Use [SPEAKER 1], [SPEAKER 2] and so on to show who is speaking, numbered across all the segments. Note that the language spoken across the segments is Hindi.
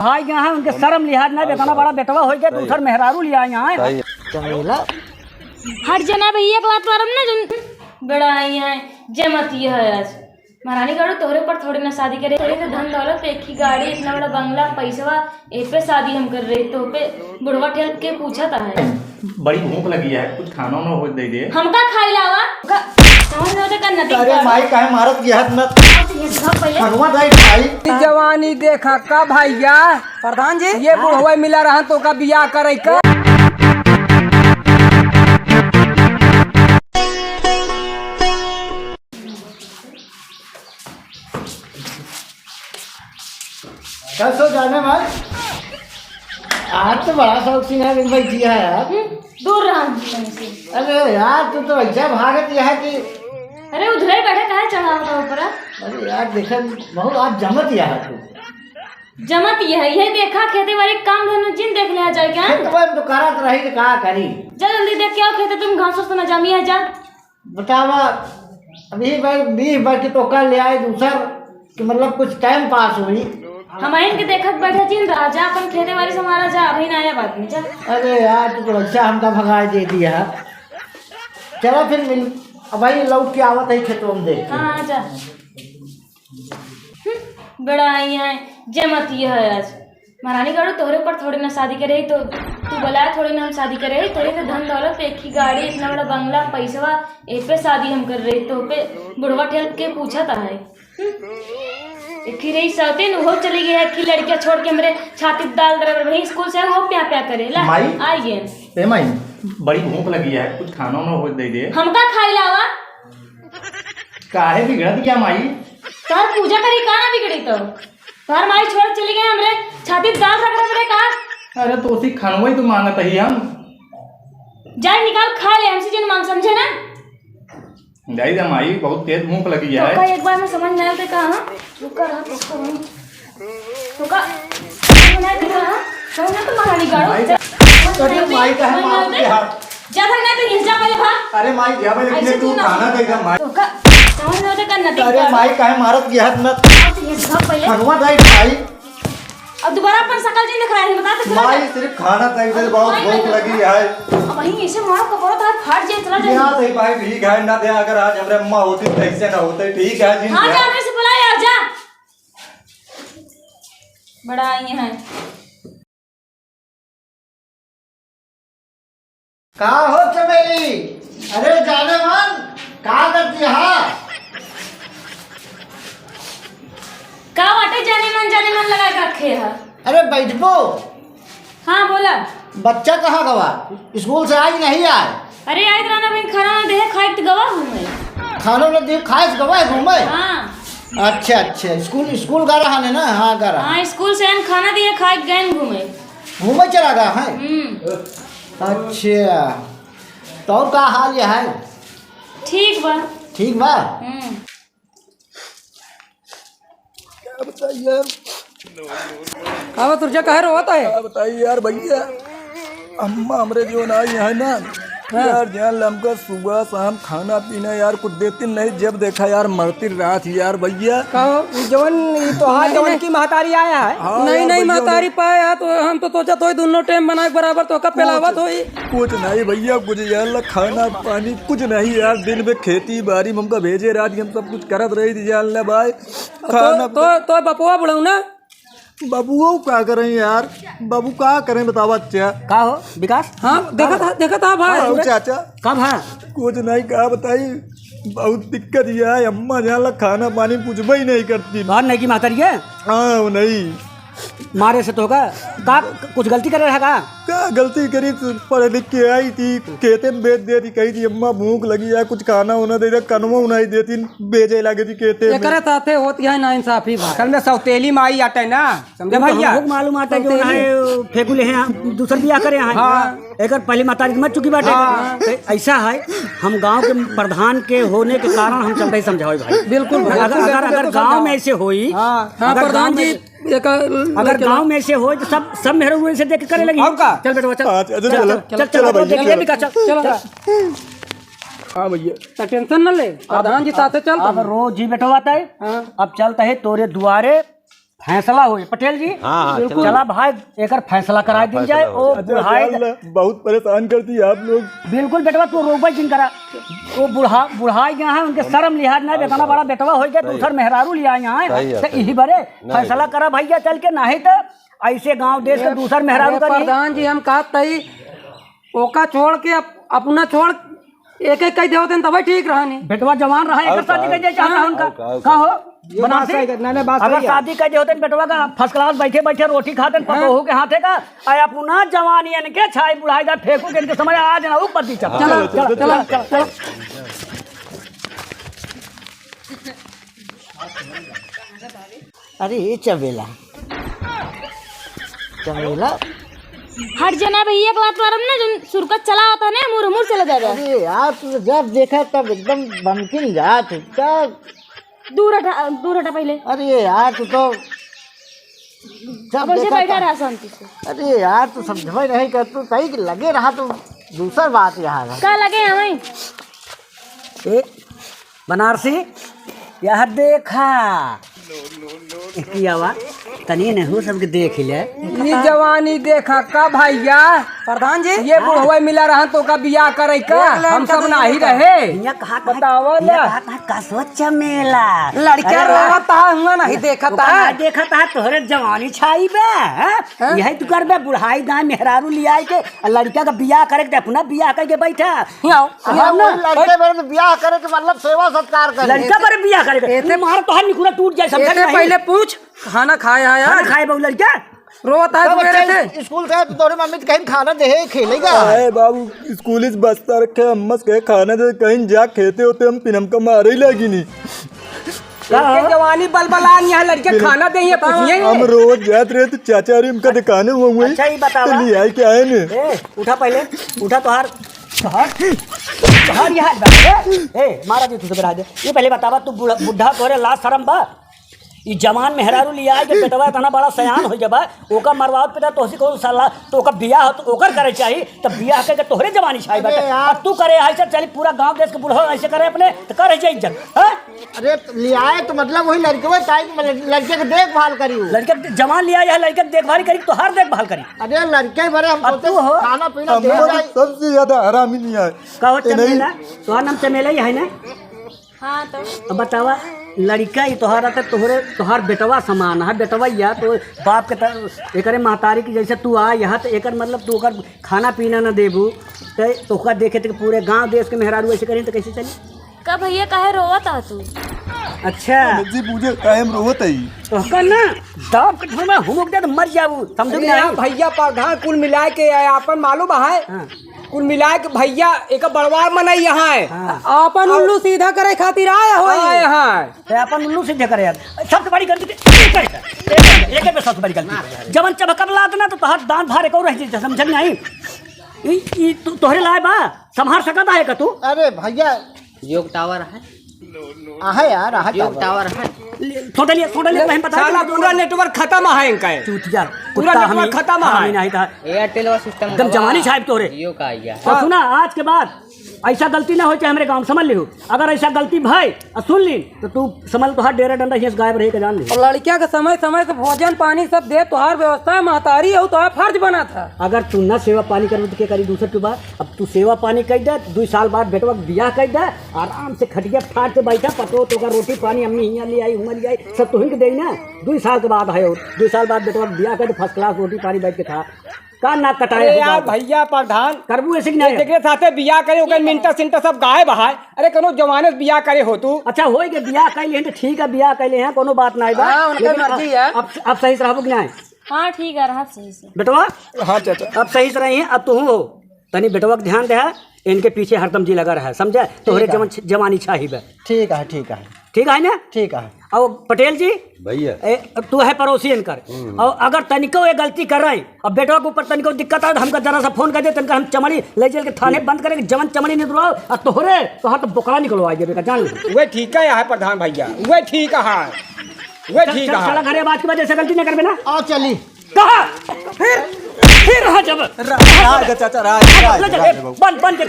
[SPEAKER 1] भाई यहाँ है उनके शर्म लिहाज नहीं बेटाना बड़ा बेटवा हो गया दूसर मेहरारू लिया यहाँ है
[SPEAKER 2] हट जाना भैया एक बात मारम ना जो बड़ा आई है जमत ये है आज महारानी गाड़ो तोहरे पर थोड़ी ना शादी करे थोड़ी तो धन दौलत एक ही गाड़ी इतना बड़ा बंगला पैसा ए पे शादी हम कर रहे तो पे बुढ़वा ठेल के पूछा था है
[SPEAKER 3] बड़ी भूख लगी है कुछ खाना ना हो दे दे
[SPEAKER 2] हमका खाई लावा समझ में होता करना
[SPEAKER 4] अरे माई काहे मारत की हद मत हनुमा दाई भाई
[SPEAKER 1] जवानी देखा का भैया प्रधान जी ये बुढ़वा मिला रहा तो का बियाह करे का
[SPEAKER 4] कैसे जाने भाई आज तो बड़ा शौकीन है भाई जिया है यार
[SPEAKER 2] दूर रहा से
[SPEAKER 4] अरे यार तू तो ऐसा भागत है कि
[SPEAKER 2] अरे उधर ही बैठे काहे चढ़ा होता ऊपर
[SPEAKER 4] अरे यार देखा बहुत आज जमत है तू
[SPEAKER 2] जमत ये है यही देखा खेती बाड़ी काम धंधा जिन देख लिया जाए क्या
[SPEAKER 4] खेत में तो करत रही तो का करी
[SPEAKER 2] जल्दी देख के आओ खेते तुम घास तो ना जामी है जा
[SPEAKER 4] बतावा अभी भाई 20 बार की तो कर ले आए दूसर कि मतलब कुछ टाइम पास हुई
[SPEAKER 2] हमारे इनके देखत बैठे जिन रहा जा अपन खेते बाड़ी से हमारा जा अभी ना आया बात में जा
[SPEAKER 4] अरे यार तू तो अच्छा हमका भगा दे दिया चलो फिर मिल अब भाई लौट के आवत है खेतों में देख
[SPEAKER 2] हाँ जा बड़ा आई है जमत ये है आज महारानी गाड़ो तोहरे पर थोड़ी ना शादी करे तो तू बोला थोड़ी ना हम शादी करे थोड़ी तो धन दौलत एक ही गाड़ी इतना बड़ा बंगला पैसा ए पे शादी हम कर रहे तो पे बुढ़वा ठेल के पूछा था है एक ही रही साउते न हो चली गई है कि लड़कियां छोड़ के मेरे छाती डाल दे वही स्कूल से हो प्या प्या करे ला आइए
[SPEAKER 3] ए माई बड़ी भूख लगी है कुछ खाना ना हो दे दे
[SPEAKER 2] हमका खाई लावा
[SPEAKER 3] काहे बिगड़त क्या माई
[SPEAKER 2] तार पूजा करी का ना बिगड़ी तो तार माई छोड़ चली गई हमरे छाती डाल रख रहे का
[SPEAKER 3] अरे तो उसी खानवा ही तो मांगत ही हम
[SPEAKER 2] जाए निकाल खा ले हमसे जिन मांग समझे ना
[SPEAKER 3] जाई दे माई बहुत तेज भूख लगी है
[SPEAKER 2] तो एक बार में समझ नहीं आते कहा रुका रहा तो का समझ नहीं कहा समझ ना तो महारानी गाड़ो
[SPEAKER 4] अरे माई का है मार के हाथ
[SPEAKER 2] जा भाग ना तो हिंसा पहले भाग
[SPEAKER 4] अरे माई जा भाई लेकिन तू खाना देगा माई
[SPEAKER 2] तो का समझ नहीं होता करना
[SPEAKER 4] अरे माई काहे मारत की हद मत
[SPEAKER 2] पहले
[SPEAKER 4] हनुमा दाई भाई
[SPEAKER 2] अब दोबारा अपन सकल जी दिख रहा है बता तो
[SPEAKER 4] माई सिर्फ खाना चाहिए बहुत भूख लगी है
[SPEAKER 2] अब वहीं ऐसे मारो कपड़ा तो फाट जाए चला जाए
[SPEAKER 4] यहाँ से भाई ठीक है ना दे अगर आज हमरे अम्मा होती तो ऐसे ना होते ठीक है जी
[SPEAKER 2] हाँ जा मेरे से बुला यार जा बड़ा ये है
[SPEAKER 4] का हो चमेली अरे जाने मन का करती है
[SPEAKER 2] का वाटे जाने मन लगा के रखे है
[SPEAKER 4] अरे बैठो
[SPEAKER 2] हाँ बोला
[SPEAKER 4] बच्चा कहाँ गवा स्कूल से आज नहीं आए
[SPEAKER 2] अरे आयत राना भाई खाना ना दे खाए तो गवा हूँ मैं
[SPEAKER 4] खानों ने दी खाए गवा घूमे
[SPEAKER 2] हाँ
[SPEAKER 4] अच्छा स्कूल गा रहा है ना हाँ गा रहा
[SPEAKER 2] हाँ स्कूल से खाना दिए खाए गए घूमे
[SPEAKER 4] घूमे चला गया है अच्छा तो का हाल ये है
[SPEAKER 2] ठीक बा
[SPEAKER 4] ठीक बा
[SPEAKER 1] बताइए अब तुझे कहे रोता है
[SPEAKER 5] बताइए यार भैया अम्मा हमरे जो ना है ना यार जान हमको सुबह शाम खाना पीना यार कुछ देती नहीं जब देखा यार मरती रात यार भैया
[SPEAKER 1] जवन तो हाँ जवन की महतारी आया है नहीं महतारी पाया तो हम तो सोचा तो दोनों टाइम बना बराबर तो का पेलावत होई
[SPEAKER 5] कुछ नहीं भैया कुछ यार खाना पानी कुछ नहीं यार दिन में खेती बाड़ी में हमको भेजे रात हम सब कुछ करत रही थी यार ना भाई खाना
[SPEAKER 1] तो बपुआ बुलाऊ ना
[SPEAKER 5] बाबू क्या करें यार बाबू क्या करें बताओ अच्छा
[SPEAKER 1] का हो विकास हाँ देखा था भाई
[SPEAKER 5] चाचा
[SPEAKER 1] कब है
[SPEAKER 5] कुछ नहीं कहा बताई बहुत दिक्कत ये है अम्मा जहाँ खाना पानी कुछ भी नहीं करती
[SPEAKER 1] बाहर नहीं की महतारी है
[SPEAKER 5] हाँ नहीं
[SPEAKER 1] मारे से तो होगा का कुछ गलती करे रहेगा
[SPEAKER 5] क्या गलती करी पढ़ लिख के आई थी खेते में बेच देती कही थी अम्मा भूख लगी है कुछ खाना होना दे कनवा नहीं देती बेचे लगे थी खेते
[SPEAKER 1] में साथे होती है ना इंसाफी असल में सौतेली माई आते ना समझे भैया मालूम आता है जो फेंकुले हैं दूसर बियाह करे हैं एक पहली महतारी मर चुकी बाटे ऐसा है हम गांव के प्रधान के होने के कारण हम चलते समझाओ भाई बिल्कुल अगर गांव में ऐसे होई प्रधान जी अगर गांव में ऐसे हो तो सब मेहर से देख करे लगी चल बेटा चल
[SPEAKER 5] हाँ भैया
[SPEAKER 1] तो टेंशन न ले प्रधान जी साथे चल अब रोज ही बैठो आता है अब चलता है तोरे दुआरे फैसला हो पटेल जी।
[SPEAKER 6] हाँ,
[SPEAKER 1] बिल्कुल चला भाई एक फैसला करा दी जाए। ओ बुढ़ाई
[SPEAKER 5] बहुत परेशान करती है आप लोग।
[SPEAKER 1] बिल्कुल बेटवा तू रोबई जिन करा वो बुढ़ाई यहाँ है उनके शर्म लिहाज नहीं बेतना बड़ा बेटवा हो गया दूसर मेहरारू लिया यहाँ है तो यही बड़े फैसला करा भैया चल के नहीं तो ऐसे गांव देश के दूसर मेहरारू का
[SPEAKER 7] प्रधान जी हम कहत तई ओका छोड़ के अपना छोड़ एक एक कह देते तभी ठीक रहनी।
[SPEAKER 1] बेटवा जवान रहा एक शादी कर दे चाहता उनका का हो बनारसी अगर शादी कर होते बेटवा का फर्स्ट क्लास बैठे बैठे रोटी खाते पतोहू के हाथे का आया पुनः जवानी इनके छाई बुढ़ाई दा फेंकू के इनके समझ आज ना ऊपर दी चल चल चल चल।
[SPEAKER 4] अरे ये चबेला चबेला
[SPEAKER 2] हट जाना भैया एक बात मारम ना जो सुरकत चला होता है ना मुरमुर चला जाएगा।
[SPEAKER 4] अरे यार तू जब देखा तब एकदम बमकिन जा तू क्या
[SPEAKER 2] दूर हटा पहले।
[SPEAKER 4] अरे यार तू तो
[SPEAKER 2] अब ऐसे बैठा रहा शांति से।
[SPEAKER 4] अरे यार तू समझ नहीं कर तू सही लगे रहा तू दूसर बात यहाँ
[SPEAKER 2] क्या लगे हमें
[SPEAKER 1] बनारसी यह देखा किया तनी नहीं सबके देख ले
[SPEAKER 7] ये जवानी देखा का भैया प्रधान जी ये बुढ़वा मिला रहा तो का बियाह करे का हम सब नहीं रहे बताओ
[SPEAKER 1] का सोच मेला
[SPEAKER 7] लड़का रोता हुआ नहीं देखा
[SPEAKER 1] था तोहरे जवानी छाई बे यही तू कर बे बुढ़ाई गाय मेहरारू लिया के लड़का का बियाह करे के अपना बियाह करके बैठा
[SPEAKER 4] लड़के मेरे बियाह करे के मतलब सेवा सत्कार करे
[SPEAKER 1] लड़का पर बियाह करे मार तो निकुरा टूट जाए समझ नहीं
[SPEAKER 7] पहले पूछ खाना खाया है यार
[SPEAKER 1] खाए बहु लड़का
[SPEAKER 7] रोता है मेरे से
[SPEAKER 4] स्कूल से तोरे मम्मी कहीं खाना दे खेलेगा
[SPEAKER 5] अरे बाबू स्कूल इस बस्ता रखे अम्मस के खाना दे कहीं जा खेते होते हम पिनम का मारे ही लगी नहीं।
[SPEAKER 7] जवानी बलबलान यहाँ लड़के खाना दे
[SPEAKER 5] हम रोज जाते रहे तो चाचा रे उनका दिखाने हुए
[SPEAKER 1] अच्छा ही बतावा
[SPEAKER 5] ले आए क्या है ने
[SPEAKER 1] उठा पहले उठा तोहार यार मारा जी तुझे बता दे ये पहले बतावा तू बुढ़ा तोरे लाश शर्म बा ये जवान मेहरारू लिया है कि बेटवा इतना बड़ा सयान हो जब ओका मरवावत पिता तोहसी को साला तो ओका बियाह हो तो ओकर करे चाहिए तब बियाह करके तोहरे जवानी छाई बाटे अब तू करे ऐसे चली पूरा गांव देश के बुढ़ो ऐसे करे अपने तो करे चाहिए इज्जत।
[SPEAKER 4] अरे लिया तो मतलब वही लड़के की देखभाल करी
[SPEAKER 1] लड़के जवान लिया है लड़के की देखभाल करी तो हर देखभाल करी।
[SPEAKER 4] अरे लड़के बड़े हम
[SPEAKER 1] तू हो
[SPEAKER 4] खाना पीना
[SPEAKER 5] सबसे ज्यादा हरामी नहीं है
[SPEAKER 1] कहो चमेला तो नाम चमेला ही है ना।
[SPEAKER 2] हाँ तो
[SPEAKER 1] बतावा लड़का ही तोहरा तक तोहार बेटवा समान है बेटवा या तो बाप के एक महतारी की जैसे तू आ यहाँ तो एक मतलब तू ओकर खाना पीना न देबू तो ओकर देखे तो पूरे गांव देश के मेहरारू ऐसे करें तो कैसे चली
[SPEAKER 2] का भैया काहे रोवत आ तू।
[SPEAKER 1] अच्छा
[SPEAKER 5] जी पूछे कायम रोवत है
[SPEAKER 1] तो कर ना दाब के ठोर में हुमुक दे तो मर जाबू समझ नहीं
[SPEAKER 7] भैया प्रधान कुल मिला के आपन मालूम है कुल मिला के भैया एक बड़वार मनाई यहाँ है अपन उल्लू सीधा करे खातिर आया हो यहाँ
[SPEAKER 1] अपन उल्लू सीधा करे यार सबसे बड़ी गलती एक पे सबसे बड़ी गलती जवन चबकर लाद ना तो तोहर दान भार एक और रह जाए समझ नहीं ई तोहरे लाए बा संभाल सकता है का तू।
[SPEAKER 4] अरे भैया
[SPEAKER 6] योग टावर है
[SPEAKER 4] यार
[SPEAKER 6] योग टावर है
[SPEAKER 1] छोटा लिया बहन पता
[SPEAKER 7] साला पूरा नेटवर्क खत्म है इनका
[SPEAKER 1] चूतिया
[SPEAKER 7] पूरा नेटवर्क खत्म है
[SPEAKER 1] नहीं था
[SPEAKER 6] एयरटेल वाला सिस्टम
[SPEAKER 1] एकदम जवानी छाप तोरे
[SPEAKER 6] जियो का आइया
[SPEAKER 1] और सुना आज के बाद ऐसा गलती ना हो चाहे हमारे गांव समझ लिहो अगर ऐसा गलती भाई सुन ली तो तू समझ तो हर डेरा डंडा ये गायब रहे के जान ली
[SPEAKER 7] और लड़किया का समय समय से भोजन पानी सब दे तोहार व्यवस्था महतारी हो तो फर्ज बना था।
[SPEAKER 1] अगर तू न सेवा पानी कर के करी दूसरे के बाद अब तू सेवा पानी कर दे 2 साल बाद बेटवा बियाह कर दे आराम से खटिया फाट से बैठा पतो तो रोटी पानी अम्मी यहाँ ले आई उमर ले आई सब तो हिंक दे ना 2 साल के बाद है 2 साल बाद बेटवा बियाह कर फर्स्ट क्लास रोटी पानी बैठ के खा का नाक कटाए
[SPEAKER 7] यार भैया प्रधान
[SPEAKER 1] करबू ऐसे नहीं
[SPEAKER 7] जेकरे साथे बियाह करे ओकर मिंटा सिंटा सब गायब है। अरे कोनो जवाने बियाह करे हो तू
[SPEAKER 1] अच्छा होई के बियाह कैले तो ठीक है बियाह कैले हैं कोनो बात नहीं बा
[SPEAKER 7] उनका मर्जी है।
[SPEAKER 1] अब सही से रहबो कि नहीं
[SPEAKER 2] हाँ ठीक है रहा सही से
[SPEAKER 1] बेटवा
[SPEAKER 7] हाँ चाचा
[SPEAKER 1] अब सही से रही है अब तू हो तनी बेटवा का ध्यान दे इनके पीछे हरदम जी लगा रहा है समझे तोहरे जवानी छाही बे
[SPEAKER 4] ठीक है
[SPEAKER 1] ठीक है ना
[SPEAKER 4] ठीक है।
[SPEAKER 1] और पटेल जी
[SPEAKER 6] भैया
[SPEAKER 1] तू है पड़ोसी इनकर और अगर तनिको ये गलती कर रहे अब बेटवा के ऊपर तनिको दिक्कत है तो हमका जरा सा फोन कर दे तनिका हम चमड़ी ले चल के थाने बंद करेंगे जवन चमड़ी नहीं दुराओ और तोहरे तो तो बोकरा निकलवा देगा जान ले
[SPEAKER 7] वे ठीक है प्रधान भैया वे ठीक है वे ठीक है
[SPEAKER 1] चला घरे बात की वजह से गलती नहीं करबे ना
[SPEAKER 4] आओ चली
[SPEAKER 7] कहा फिर
[SPEAKER 1] फिर हाँ जब
[SPEAKER 5] राज चाचा राज
[SPEAKER 1] ले चल बन के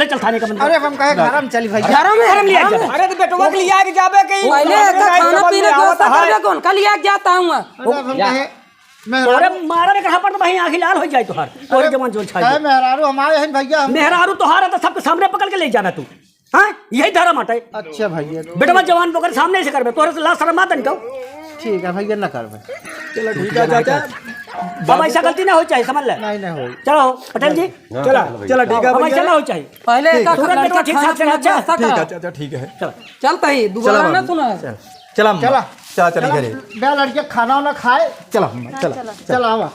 [SPEAKER 1] ले चल थाने का बंद
[SPEAKER 4] अरे हम कहे घर में चली भैया
[SPEAKER 1] घरों में हरम लिया जा
[SPEAKER 7] अरे तो बेटवा के लिया के जाबे कहीं
[SPEAKER 8] पहले खाना पीना व्यवस्था करबे कौन कल एक जाता हूँ
[SPEAKER 4] अरे हम कहे
[SPEAKER 1] तोरे मारा के कहा पर तो भाई आँख लाल हो जाए तोहार तोरे जवान जोल छा
[SPEAKER 4] कहे मेहरारू हमारे हैं भैया हम
[SPEAKER 1] मेहरारू तोहार है तो सबके सामने पकड़ के ले जाना तू हाँ यही धर्म हटे
[SPEAKER 4] अच्छा भैया
[SPEAKER 1] बेटा जवान पकड़ सामने से करबे तोरे से ला शर्म मत इनको
[SPEAKER 4] ठीक है भैया न कर
[SPEAKER 5] चलो ठीक है चाचा
[SPEAKER 1] अब ऐसा गलती ना हो चाहे समझ ले
[SPEAKER 4] नहीं नहीं हो
[SPEAKER 1] चलो पटेल जी
[SPEAKER 5] चला चला ठीक है
[SPEAKER 1] अब ऐसा
[SPEAKER 5] भैया
[SPEAKER 1] ना हो चाहिए
[SPEAKER 8] पहले एक
[SPEAKER 1] तुरंत बेटवा ठीक ठाक से अच्छा
[SPEAKER 5] ठीक है चाचा ठीक है
[SPEAKER 8] चलता ही दोबारा ना सुना
[SPEAKER 5] चला
[SPEAKER 4] चला
[SPEAKER 5] चला चली घरे
[SPEAKER 4] बे लड़के खाना वाना खाए
[SPEAKER 5] चला चला
[SPEAKER 4] चला आवा